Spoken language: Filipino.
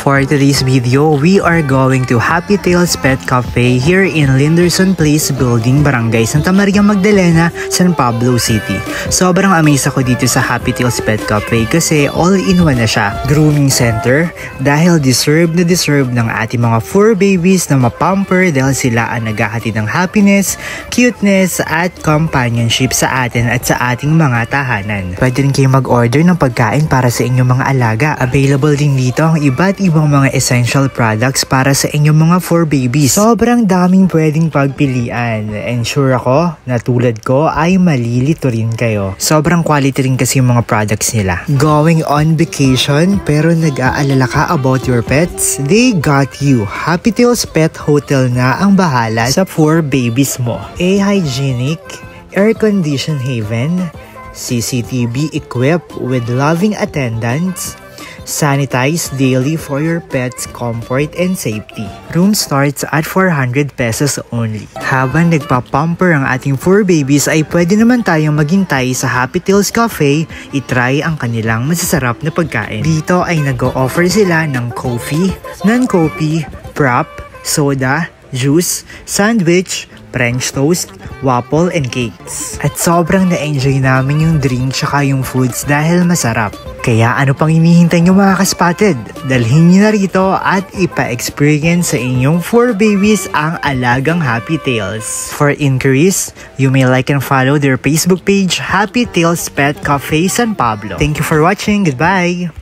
For today's video, we are going to Happy Tales Pet Cafe here in Linderson Place Building, Barangay Santa Maria Magdalena, San Pablo City. Sobrang amazed ako dito sa Happy Tales Pet Cafe kasi all-in-one na siya. Grooming center dahil deserve ng ating mga fur babies na mapamper dahil sila ang naghahatid ng happiness, cuteness at companionship sa atin at sa ating mga tahanan. Pwede rin kayo mag-order ng pagkain para sa inyong mga alaga. Available din dito ang iba't ibang mga essential products para sa inyong mga fur babies. Sobrang daming pwedeng pagpilian and sure ako na tulad ko ay malilito rin kayo. Sobrang quality rin kasi yung mga products nila. Going on vacation pero nag-aalala ka about your pets? They got you. Happy Tales Pet Hotel na ang bahala sa fur babies mo. A hygienic, air-conditioned haven, CCTV equipped with loving attendants, sanitize daily for your pet's comfort and safety. Room starts at 400 pesos only. Habang nagpa-pamper ang ating fur babies ay pwede naman tayong maghintay sa Happy Tales Cafe, itry ang kanilang masasarap na pagkain. Dito ay nag-o-offer sila ng coffee, non-coffee, prop, soda, juice, sandwich, French toast, waffle, and cakes. At sobrang na-enjoy namin yung drink tsaka yung foods dahil masarap. Kaya ano pang hinihintay nyo mga kaspotted? Dalhin nyo na rito at ipa-experience sa inyong fur babies ang alagang Happy Tales. For inquiries, you may like and follow their Facebook page, Happy Tales Pet Cafe San Pablo. Thank you for watching. Goodbye!